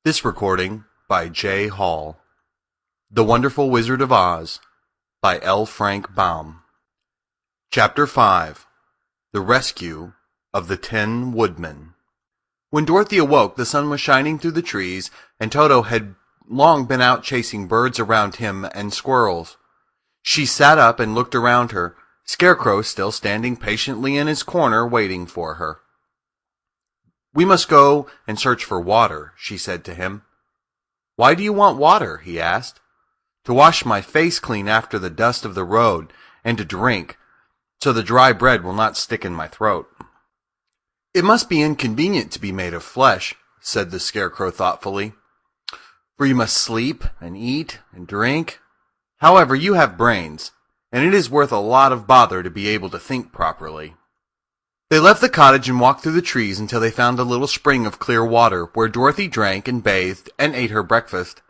This recording by J. Hall. The Wonderful Wizard of Oz by L. Frank Baum. Chapter 5. The Rescue of the 10 Woodmen. When Dorothy awoke, the sun was shining through the trees, and Toto had long been out chasing birds around him and squirrels. She sat up and looked around her, Scarecrow still standing patiently in his corner waiting for her. "We must go and search for water," she said to him. "Why do you want water?" he asked. "To wash my face clean after the dust of the road, and to drink, so the dry bread will not stick in my throat." "It must be inconvenient to be made of flesh," said the Scarecrow thoughtfully, "for you must sleep and eat and drink. However, you have brains, and it is worth a lot of bother to be able to think properly." They left the cottage and walked through the trees until they found a little spring of clear water, where Dorothy drank and bathed and ate her breakfast.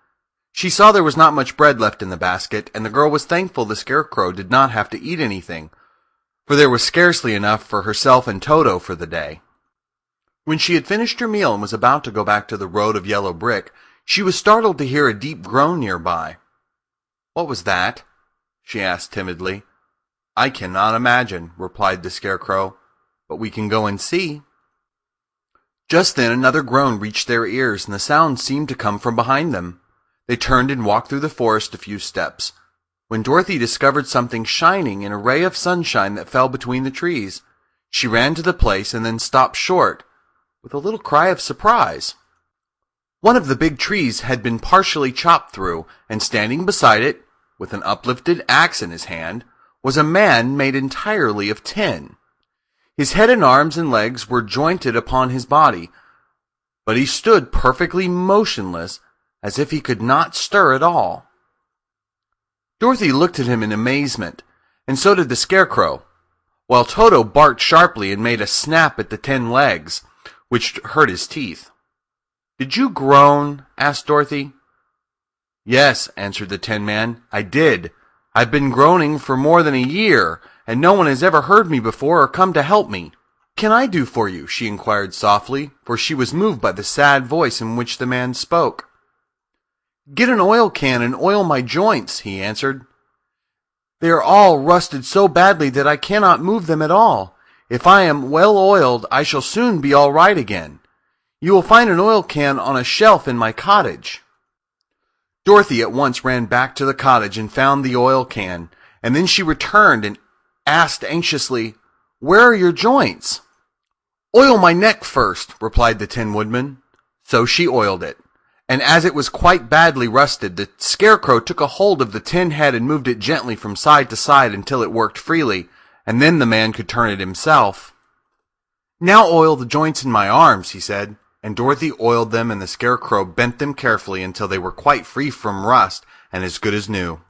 She saw there was not much bread left in the basket, and the girl was thankful the Scarecrow did not have to eat anything, for there was scarcely enough for herself and Toto for the day. When she had finished her meal and was about to go back to the road of yellow brick, she was startled to hear a deep groan nearby. "What was that?" she asked timidly. "I cannot imagine," replied the Scarecrow, "but we can go and see." Just then another groan reached their ears, and the sound seemed to come from behind them. They turned and walked through the forest a few steps, when Dorothy discovered something shining in a ray of sunshine that fell between the trees. She ran to the place and then stopped short, with a little cry of surprise. One of the big trees had been partially chopped through, and standing beside it, with an uplifted axe in his hand, was a man made entirely of tin. His head and arms and legs were jointed upon his body, but he stood perfectly motionless, as if he could not stir at all. Dorothy looked at him in amazement, and so did the Scarecrow, while Toto barked sharply and made a snap at the 10 legs, which hurt his teeth. "Did you groan?" asked Dorothy. "Yes," answered the Tin Man, "I did. I've been groaning for more than a year, and no one has ever heard me before or come to help me." "What can I do for you?" she inquired softly, for she was moved by the sad voice in which the man spoke. "Get an oil can and oil my joints," he answered. "They are all rusted so badly that I cannot move them at all. If I am well oiled, I shall soon be all right again. You will find an oil can on a shelf in my cottage." Dorothy at once ran back to the cottage and found the oil can, and then she returned and asked anxiously, "Where are your joints?" "Oil my neck first," replied the Tin Woodman. So she oiled it, and as it was quite badly rusted, the Scarecrow took a hold of the tin head and moved it gently from side to side until it worked freely, and then the man could turn it himself. "Now oil the joints in my arms," he said, and Dorothy oiled them, and the Scarecrow bent them carefully until they were quite free from rust and as good as new.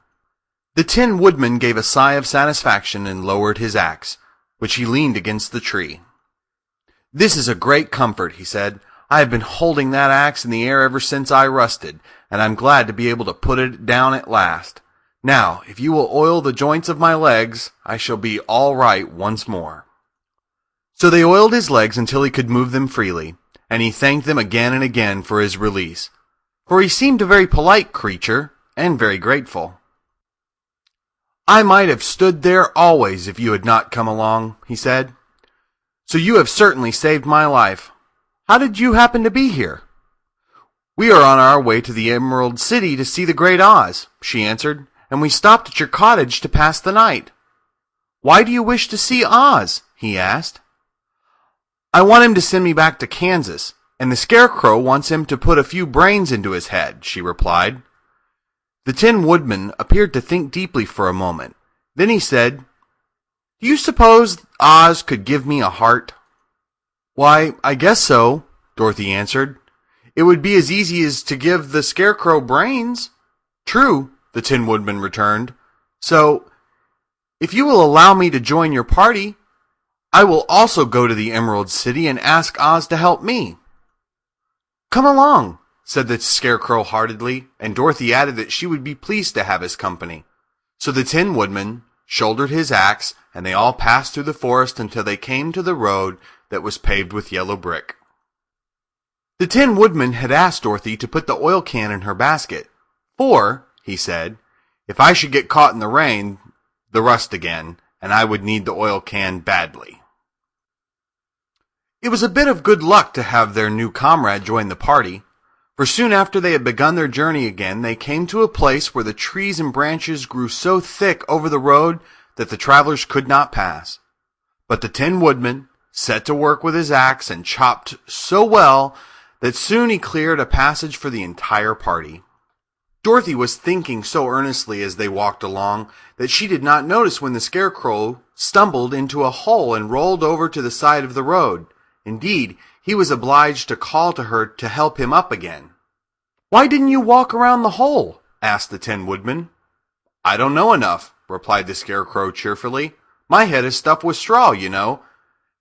The Tin Woodman gave a sigh of satisfaction and lowered his axe, which he leaned against the tree. "This is a great comfort," he said. "I have been holding that axe in the air ever since I rusted, and I'm glad to be able to put it down at last. Now, if you will oil the joints of my legs, I shall be all right once more." So they oiled his legs until he could move them freely, and he thanked them again and again for his release, for he seemed a very polite creature and very grateful. "I might have stood there always if you had not come along," he said. "So you have certainly saved my life. How did you happen to be here?" "We are on our way to the Emerald City to see the Great Oz," she answered, "and we stopped at your cottage to pass the night." "Why do you wish to see Oz?" he asked. "I want him to send me back to Kansas, and the Scarecrow wants him to put a few brains into his head," she replied. The Tin Woodman appeared to think deeply for a moment. Then he said, "Do you suppose Oz could give me a heart?" "Why, I guess so," Dorothy answered. "It would be as easy as to give the Scarecrow brains." "True," the Tin Woodman returned. "So, if you will allow me to join your party, I will also go to the Emerald City and ask Oz to help me." "Come along," said the Scarecrow heartedly, and Dorothy added that she would be pleased to have his company. So the Tin Woodman shouldered his axe, and they all passed through the forest until they came to the road that was paved with yellow brick. The Tin Woodman had asked Dorothy to put the oil can in her basket, for, he said, if I should get caught in the rain, the rust again, and I would need the oil can badly. It was a bit of good luck to have their new comrade join the party, for soon after they had begun their journey again, they came to a place where the trees and branches grew so thick over the road that the travelers could not pass. But the Tin Woodman set to work with his axe and chopped so well that soon he cleared a passage for the entire party. Dorothy was thinking so earnestly as they walked along that she did not notice when the Scarecrow stumbled into a hole and rolled over to the side of the road. Indeed, he was obliged to call to her to help him up again. "Why didn't you walk around the hole?" asked the Tin Woodman. "I don't know enough," replied the Scarecrow cheerfully. "My head is stuffed with straw, you know,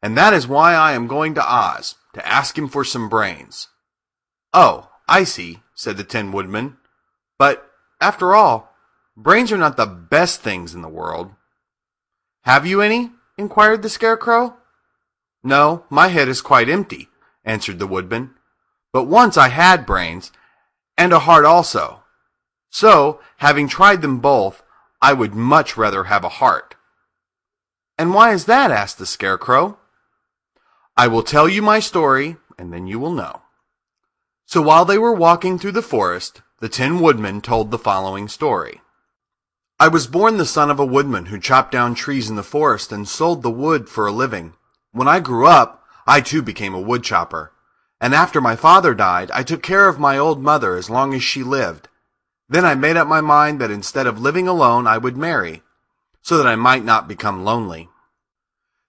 and that is why I am going to Oz, to ask him for some brains." "Oh, I see," said the Tin Woodman. "But, after all, brains are not the best things in the world." "Have you any?" inquired the Scarecrow. "No, my head is quite empty," answered the Woodman. "But once I had brains, and a heart also. So, having tried them both, I would much rather have a heart." "And why is that?" asked the Scarecrow. "I will tell you my story, and then you will know." So while they were walking through the forest, the Tin Woodman told the following story. "I was born the son of a woodman who chopped down trees in the forest and sold the wood for a living. When I grew up, I too became a wood chopper. And after my father died, I took care of my old mother as long as she lived. Then I made up my mind that instead of living alone, I would marry, so that I might not become lonely.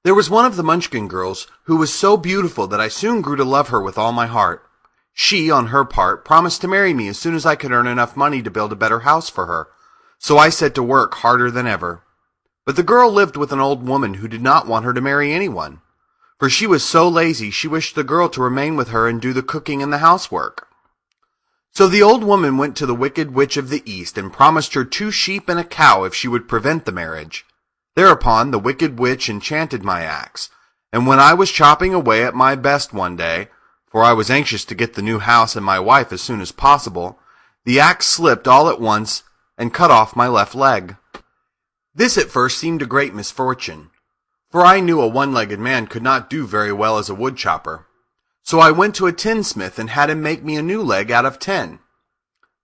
There was one of the Munchkin girls who was so beautiful that I soon grew to love her with all my heart. She, on her part, promised to marry me as soon as I could earn enough money to build a better house for her, so I set to work harder than ever. But the girl lived with an old woman who did not want her to marry anyone, for she was so lazy she wished the girl to remain with her and do the cooking and the housework. So the old woman went to the Wicked Witch of the East and promised her 2 sheep and a cow if she would prevent the marriage. Thereupon the Wicked Witch enchanted my axe, and when I was chopping away at my best one day, for I was anxious to get the new house and my wife as soon as possible, the axe slipped all at once and cut off my left leg. This at first seemed a great misfortune, for I knew a one-legged man could not do very well as a wood chopper. So I went to a tinsmith and had him make me a new leg out of tin.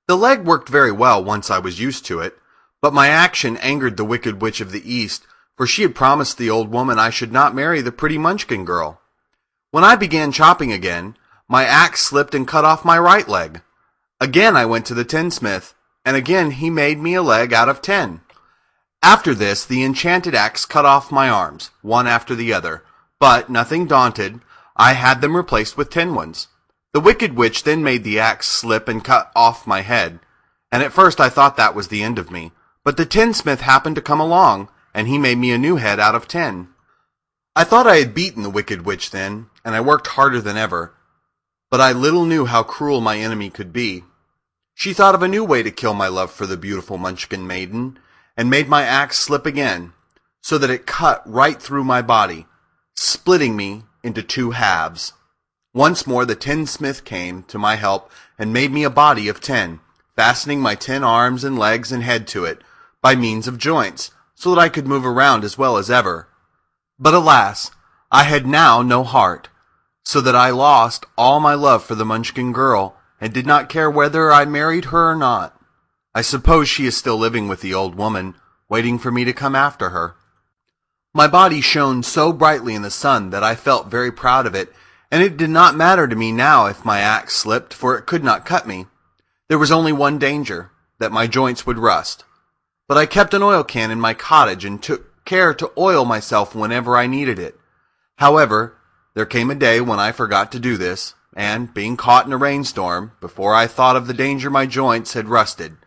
The leg worked very well once I was used to it, but my action angered the Wicked Witch of the East, for she had promised the old woman I should not marry the pretty Munchkin girl. When I began chopping again, my axe slipped and cut off my right leg. Again I went to the tinsmith, and again he made me a leg out of tin. After this, the enchanted axe cut off my arms, one after the other, but, nothing daunted, I had them replaced with tin ones. The Wicked Witch then made the axe slip and cut off my head, and at first I thought that was the end of me, but the tinsmith happened to come along, and he made me a new head out of tin. I thought I had beaten the Wicked Witch then, and I worked harder than ever, but I little knew how cruel my enemy could be. She thought of a new way to kill my love for the beautiful Munchkin maiden, and made my axe slip again, so that it cut right through my body, splitting me into 2 halves. Once more the tinsmith came to my help and made me a body of tin, fastening my tin arms and legs and head to it by means of joints, so that I could move around as well as ever. But alas, I had now no heart, so that I lost all my love for the Munchkin girl, and did not care whether I married her or not. I suppose she is still living with the old woman, waiting for me to come after her. My body shone so brightly in the sun that I felt very proud of it, and it did not matter to me now if my axe slipped, for it could not cut me. There was only one danger, that my joints would rust. But I kept an oil can in my cottage and took care to oil myself whenever I needed it. However, there came a day when I forgot to do this, and, being caught in a rainstorm, before I thought of the danger my joints had rusted,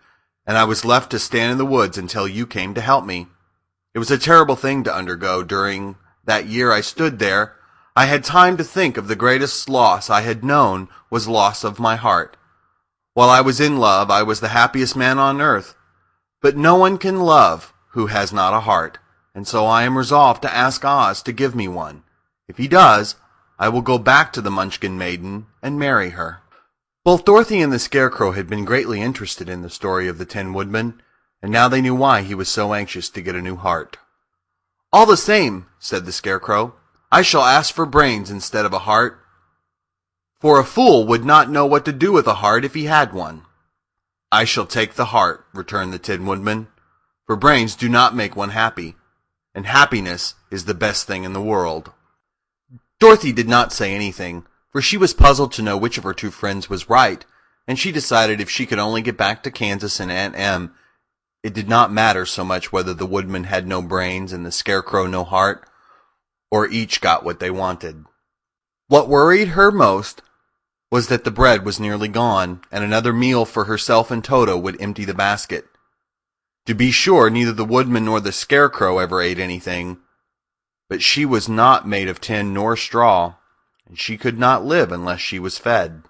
and I was left to stand in the woods until you came to help me. It was a terrible thing to undergo. During that year I stood there, I had time to think of the greatest loss I had known was loss of my heart. While I was in love, I was the happiest man on earth. But no one can love who has not a heart, and so I am resolved to ask Oz to give me one. If he does, I will go back to the Munchkin maiden and marry her." Both Dorothy and the Scarecrow had been greatly interested in the story of the Tin Woodman, and now they knew why he was so anxious to get a new heart. "All the same," said the Scarecrow, "I shall ask for brains instead of a heart, for a fool would not know what to do with a heart if he had one." "I shall take the heart," returned the Tin Woodman, "for brains do not make one happy, and happiness is the best thing in the world." Dorothy did not say anything, for she was puzzled to know which of her two friends was right, and she decided if she could only get back to Kansas and Aunt Em, it did not matter so much whether the Woodman had no brains and the Scarecrow no heart, or each got what they wanted. What worried her most was that the bread was nearly gone, and another meal for herself and Toto would empty the basket. To be sure, neither the Woodman nor the Scarecrow ever ate anything, but she was not made of tin nor straw, and she could not live unless she was fed.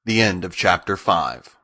The end of chapter 5.